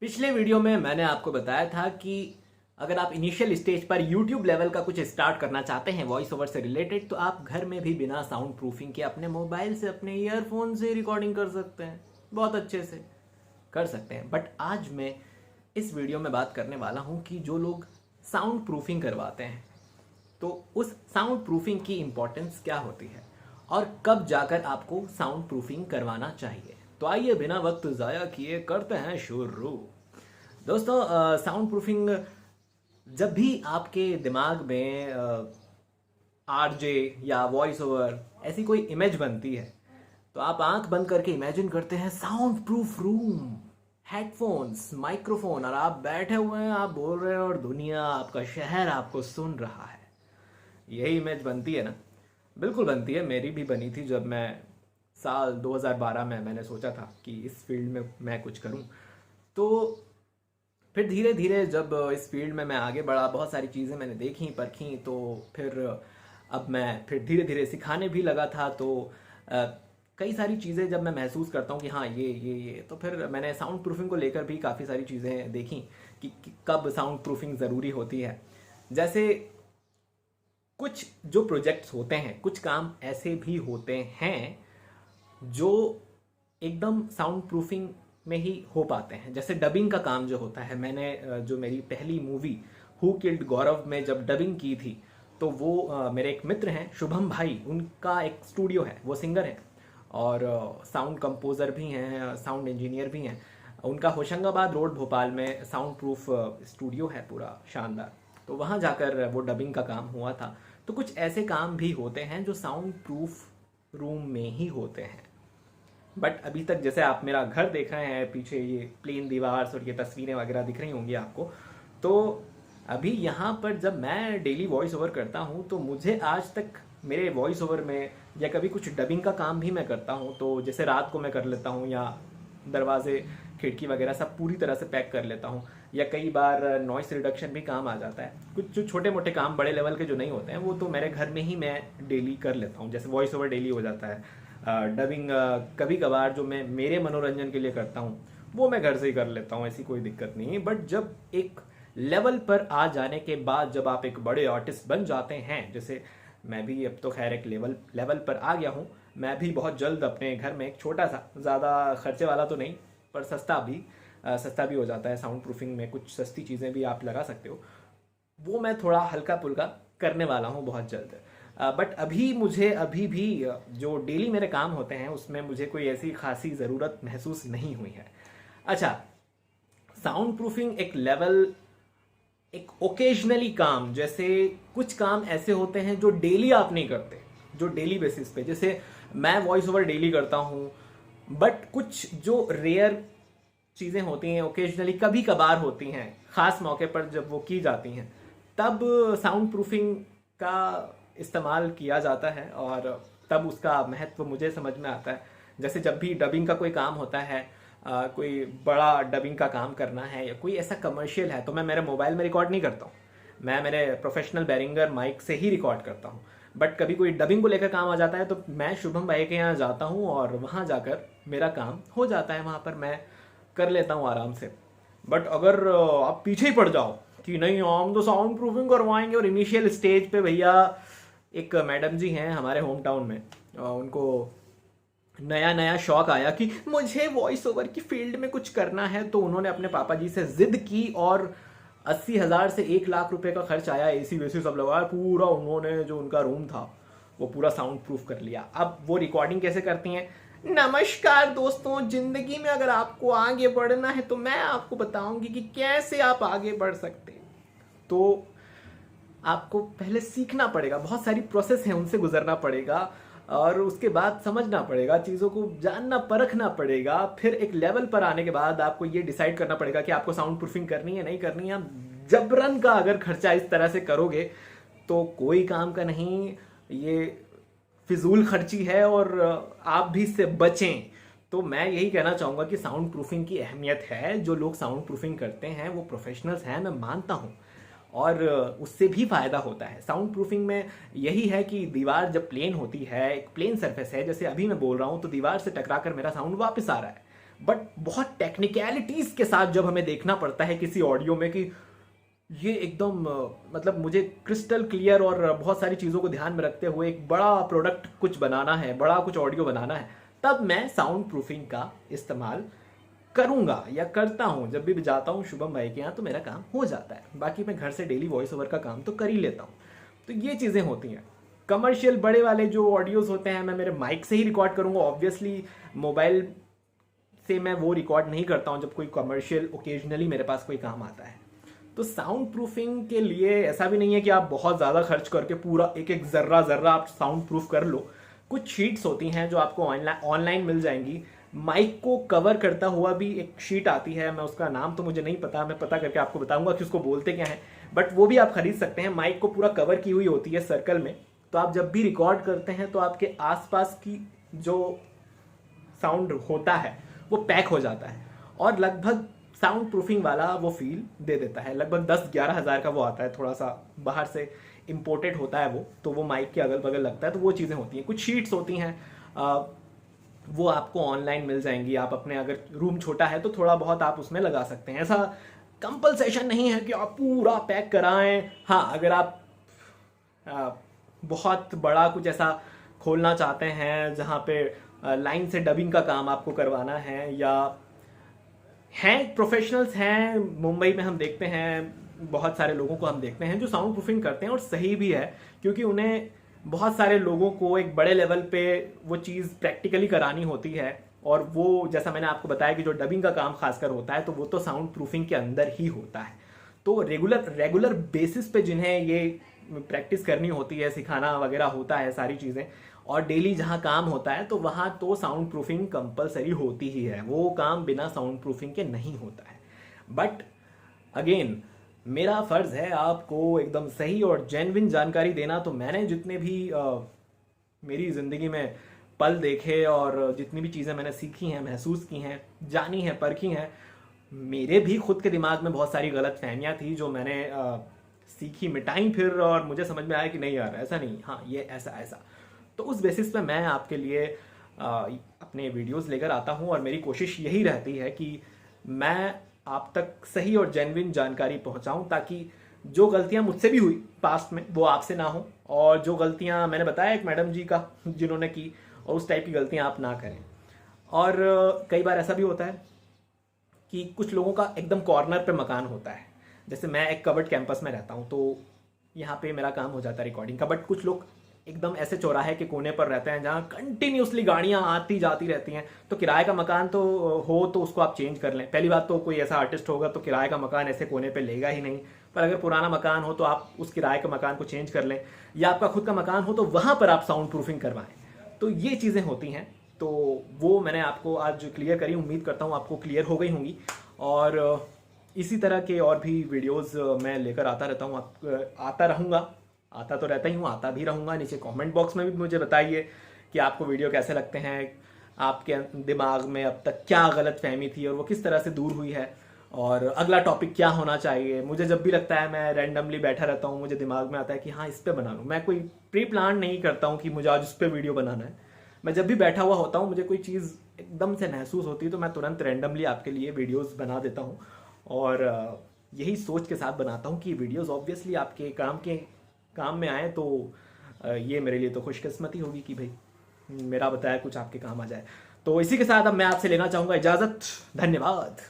पिछले वीडियो में मैंने आपको बताया था कि अगर आप इनिशियल स्टेज पर YouTube लेवल का कुछ स्टार्ट करना चाहते हैं वॉइस ओवर से रिलेटेड, तो आप घर में भी बिना साउंड प्रूफिंग के अपने मोबाइल से, अपने ईयरफोन से रिकॉर्डिंग कर सकते हैं। बहुत अच्छे से कर सकते हैं। बट आज मैं इस वीडियो में बात करने वाला हूं कि जो लोग साउंड प्रूफिंग करवाते हैं, तो उस साउंड प्रूफिंग की इंपॉर्टेंस क्या होती है और कब जाकर आपको साउंड प्रूफिंग करवाना चाहिए। तो आइए बिना वक्त ज़ाया किए करते हैं शुरू। दोस्तों, साउंड प्रूफिंग जब भी आपके दिमाग में आरजे या वॉइस ओवर ऐसी कोई इमेज बनती है, तो आप आंख बंद करके इमेजिन करते हैं sound proof room, headphones, microphone, और आप बैठे हुए हैं, आप बोल रहे हैं और दुनिया, आपका शहर आपको सुन रहा है। यही इमेज बनती है ना? बिल्कुल बनती है। मेरी भी बनी थी जब मैं साल 2012 में मैंने सोचा था कि इस फील्ड में मैं कुछ करूं। तो फिर धीरे धीरे जब इस फील्ड में मैं आगे बढ़ा, बहुत सारी चीज़ें मैंने देखी परखी, तो फिर अब मैं फिर धीरे धीरे सिखाने भी लगा था। तो कई सारी चीज़ें जब मैं महसूस करता हूँ कि हाँ ये तो फिर मैंने साउंड प्रूफिंग को लेकर भी काफ़ी सारी चीज़ें देखी कि कब साउंड प्रूफिंग ज़रूरी होती है। जैसे कुछ जो प्रोजेक्ट्स होते हैं, कुछ काम ऐसे भी होते हैं जो एकदम साउंड प्रूफिंग में ही हो पाते हैं। जैसे डबिंग का काम जो होता है, मैंने जो मेरी पहली मूवी हु किल्ड गौरव में जब डबिंग की थी, तो वो मेरे एक मित्र हैं शुभम भाई, उनका एक स्टूडियो है, वो सिंगर हैं और साउंड कंपोज़र भी हैं, साउंड इंजीनियर भी हैं। उनका होशंगाबाद रोड भोपाल में साउंड प्रूफ स्टूडियो है, पूरा शानदार। तो वहाँ जाकर वो डबिंग का काम हुआ था। तो कुछ ऐसे काम भी होते हैं जो साउंड प्रूफ रूम में ही होते हैं। बट अभी तक जैसे आप मेरा घर देख रहे हैं, पीछे ये प्लेन दीवार और ये तस्वीरें वगैरह दिख रही होंगी आपको, तो अभी यहाँ पर जब मैं डेली वॉइस ओवर करता हूँ, तो मुझे आज तक मेरे वॉइस ओवर में या कभी कुछ डबिंग का काम भी मैं करता हूँ, तो जैसे रात को मैं कर लेता हूँ, या दरवाजे खिड़की वगैरह सब पूरी तरह से पैक कर लेता हूँ, या कई बार नॉइस रिडक्शन भी काम आ जाता है। कुछ जो छोटे मोटे काम बड़े लेवल के जो नहीं होते हैं, वो तो मेरे घर में ही मैं डेली कर लेता हूँ। जैसे वॉइस ओवर डेली हो जाता है, डबिंग कभी कभार जो मैं मेरे मनोरंजन के लिए करता हूँ वो मैं घर से ही कर लेता हूँ, ऐसी कोई दिक्कत नहीं है। बट जब एक लेवल पर आ जाने के बाद, जब आप एक बड़े आर्टिस्ट बन जाते हैं, जैसे मैं भी अब तो खैर एक लेवल पर आ गया हूँ, मैं भी बहुत जल्द अपने घर में एक छोटा सा, ज़्यादा खर्चे वाला तो नहीं पर सस्ता भी हो जाता है साउंड प्रूफिंग में, कुछ सस्ती चीज़ें भी आप लगा सकते हो, वो मैं थोड़ा हल्का पुल्का करने वाला हूँ बहुत जल्द। बट अभी भी जो डेली मेरे काम होते हैं उसमें मुझे कोई ऐसी खासी ज़रूरत महसूस नहीं हुई है। अच्छा, साउंड प्रूफिंग एक लेवल, एक ओकेजनली काम, जैसे कुछ काम ऐसे होते हैं जो डेली आप नहीं करते, जो डेली बेसिस पे, जैसे मैं वॉइस ओवर डेली करता हूँ, बट कुछ जो रेयर चीज़ें होती हैं, ओकेजनली कभी कभार होती हैं, ख़ास मौके पर जब वो की जाती हैं, तब साउंड प्रूफिंग का इस्तेमाल किया जाता है और तब उसका महत्व मुझे समझ में आता है। जैसे जब भी डबिंग का कोई काम होता है, कोई बड़ा डबिंग का काम करना है या कोई ऐसा कमर्शियल है, तो मैं मेरे मोबाइल में रिकॉर्ड नहीं करता हूँ, मैं मेरे प्रोफेशनल बैरिंगर माइक से ही रिकॉर्ड करता हूँ। बट कभी कोई डबिंग को लेकर काम आ जाता है तो मैं शुभम भाई के यहाँ जाता हूँ और वहाँ जाकर मेरा काम हो जाता है, वहाँ पर मैं कर लेता हूँ आराम से। बट अगर आप पीछे ही पड़ जाओ कि नहीं हम तो साउंड प्रूफिंग करवाएंगे, और इनिशियल स्टेज पे भैया एक मैडम जी हैं हमारे होम टाउन में, उनको नया नया शौक आया कि मुझे वॉइस ओवर की फील्ड में कुछ करना है, तो उन्होंने अपने पापा जी से जिद की और 80,000 से 1 लाख रुपए का खर्च आया, एसी वेसी सब लगाया, पूरा उन्होंने जो उनका रूम था वो पूरा साउंड प्रूफ कर लिया। अब वो रिकॉर्डिंग कैसे करती हैं? नमस्कार दोस्तों, जिंदगी में अगर आपको आगे बढ़ना है तो मैं आपको बताऊंगी कि कैसे आप आगे बढ़ सकते हैं। तो आपको पहले सीखना पड़ेगा, बहुत सारी प्रोसेस है, उनसे गुजरना पड़ेगा और उसके बाद समझना पड़ेगा, चीज़ों को जानना परखना पड़ेगा। फिर एक लेवल पर आने के बाद आपको ये डिसाइड करना पड़ेगा कि आपको साउंड प्रूफिंग करनी है नहीं करनी है। जबरन का अगर खर्चा इस तरह से करोगे तो कोई काम का नहीं, ये फिजूल खर्ची है और आप भी इससे बचें। तो मैं यही कहना चाहूँगा कि साउंड प्रूफिंग की अहमियत है। जो लोग साउंड प्रूफिंग करते हैं वो प्रोफेशनल्स हैं, मैं मानता हूँ, और उससे भी फ़ायदा होता है। साउंड प्रूफिंग में यही है कि दीवार जब प्लेन होती है, एक प्लेन सरफेस है, जैसे अभी मैं बोल रहा हूँ तो दीवार से टकरा कर मेरा साउंड वापस आ रहा है, बट बहुत टेक्निकलिटीज़ के साथ जब हमें देखना पड़ता है किसी ऑडियो में कि ये एकदम मतलब मुझे क्रिस्टल क्लियर और बहुत सारी चीज़ों को ध्यान में रखते हुए एक बड़ा प्रोडक्ट कुछ बनाना है, बड़ा कुछ ऑडियो बनाना है, तब मैं साउंड प्रूफिंग का इस्तेमाल करूंगा या करता हूं। जब भी जाता हूं शुभम भाई के यहाँ तो मेरा काम हो जाता है। बाकी मैं घर से डेली वॉइस ओवर का काम तो कर ही लेता हूं। तो ये चीज़ें होती हैं। कमर्शियल बड़े वाले जो ऑडियोज़ होते हैं मैं मेरे माइक से ही रिकॉर्ड करूंगा। ऑब्वियसली मोबाइल से मैं वो रिकॉर्ड नहीं करता हूं जब कोई कमर्शियल ओकेजनली मेरे पास कोई काम आता है। तो साउंड प्रूफिंग के लिए ऐसा भी नहीं है कि आप बहुत ज़्यादा खर्च करके पूरा एक एक ज़र्रा ज़र्रा आप साउंड प्रूफ कर लो। कुछ शीट्स होती हैं जो आपको ऑनलाइन मिल जाएंगी। माइक को कवर करता हुआ भी एक शीट आती है, मैं उसका नाम तो मुझे नहीं पता, मैं पता करके आपको बताऊंगा कि उसको बोलते क्या है, बट वो भी आप खरीद सकते हैं। माइक को पूरा कवर की हुई होती है सर्कल में, तो आप जब भी रिकॉर्ड करते हैं तो आपके आसपास की जो साउंड होता है वो पैक हो जाता है और लगभग साउंड प्रूफिंग वाला वो फील दे देता है। लगभग 10-11 हज़ार का वो आता है, थोड़ा सा बाहर से इम्पोर्टेड होता है वो, तो वो माइक के अगल बगल लगता है। तो वो चीज़ें होती हैं। कुछ शीट्स होती हैं वो आपको ऑनलाइन मिल जाएंगी। आप अपने अगर रूम छोटा है तो थोड़ा बहुत आप उसमें लगा सकते हैं। ऐसा कंपल्सेशन नहीं है कि आप पूरा पैक कराएं। हाँ, अगर आप बहुत बड़ा कुछ ऐसा खोलना चाहते हैं जहाँ पे लाइन से डबिंग का काम आपको करवाना है, या हैं प्रोफेशनल्स हैं मुंबई में, हम देखते हैं बहुत सारे लोगों को हम देखते हैं जो साउंड प्रूफिंग करते हैं और सही भी है, क्योंकि उन्हें बहुत सारे लोगों को एक बड़े लेवल पे वो चीज़ प्रैक्टिकली करानी होती है। और वो जैसा मैंने आपको बताया कि जो डबिंग का काम खासकर होता है तो वो तो साउंड प्रूफिंग के अंदर ही होता है। तो रेगुलर बेसिस पे जिन्हें ये प्रैक्टिस करनी होती है, सिखाना वगैरह होता है सारी चीज़ें, और डेली जहाँ काम होता है तो वहाँ तो साउंड प्रूफिंग कंपलसरी होती ही है। वो काम बिना साउंड प्रूफिंग के नहीं होता है। बट अगेन मेरा फ़र्ज़ है आपको एकदम सही और जेन्युइन जानकारी देना। तो मैंने जितने भी मेरी ज़िंदगी में पल देखे और जितनी भी चीज़ें मैंने सीखी हैं, महसूस की हैं, जानी हैं, परखी हैं, मेरे भी खुद के दिमाग में बहुत सारी गलत फहमियाँ थी जो मैंने सीखी, मिटाई फिर, और मुझे समझ में आया कि नहीं यार ऐसा नहीं, हाँ ये ऐसा ऐसा। तो उस बेसिस पे मैं आपके लिए अपने वीडियोस लेकर आता हूँ और मेरी कोशिश यही रहती है कि मैं आप तक सही और जेन्युइन जानकारी पहुँचाऊँ, ताकि जो गलतियाँ मुझसे भी हुई पास्ट में वो आपसे ना हो, और जो गलतियाँ मैंने बताया एक मैडम जी का जिन्होंने की, और उस टाइप की गलतियाँ आप ना करें। और कई बार ऐसा भी होता है कि कुछ लोगों का एकदम कॉर्नर पे मकान होता है। जैसे मैं एक कवर्ड कैंपस में रहता हूँ तो यहाँ पे मेरा काम हो जाता है रिकॉर्डिंग का, बट कुछ लोग एकदम ऐसे चौराहे के कोने पर रहते हैं जहाँ कंटिन्यूसली गाड़ियाँ आती जाती रहती हैं। तो किराए का मकान तो हो तो उसको आप चेंज कर लें। पहली बात तो कोई ऐसा आर्टिस्ट होगा तो किराए का मकान ऐसे कोने पे लेगा ही नहीं, पर अगर पुराना मकान हो तो आप उस किराए का मकान को चेंज कर लें, या आपका खुद का मकान हो तो वहाँ पर आप साउंड प्रूफिंग करवाएं। तो ये चीज़ें होती हैं। तो वो मैंने आपको आज क्लियर करी, उम्मीद करता हूँ आपको क्लियर हो गई होंगी। और इसी तरह के और भी वीडियोस मैं लेकर आता रहता हूँ, आता रहूँगा, आता तो रहता ही हूँ, आता भी रहूँगा। नीचे कमेंट बॉक्स में भी मुझे बताइए कि आपको वीडियो कैसे लगते हैं, आपके दिमाग में अब तक क्या गलत फहमी थी और वो किस तरह से दूर हुई है, और अगला टॉपिक क्या होना चाहिए। मुझे जब भी लगता है, मैं रैंडमली बैठा रहता हूँ, मुझे दिमाग में आता है कि हाँ इस पर बना लूँ। मैं कोई प्री प्लान नहीं करता हूँ कि मुझे आज इस पर वीडियो बनाना है। मैं जब भी बैठा हुआ होता हूँ, मुझे कोई चीज़ एकदम से महसूस होती है तो मैं तुरंत रैंडमली आपके लिए वीडियोज़ बना देता हूँ, और यही सोच के साथ बनाता हूँ कि वीडियोज़ ऑब्वियसली आपके काम में आए। तो ये मेरे लिए तो खुशकिस्मती होगी कि भाई मेरा बताया कुछ आपके काम आ जाए। तो इसी के साथ अब मैं आपसे लेना चाहूँगा इजाज़त। धन्यवाद।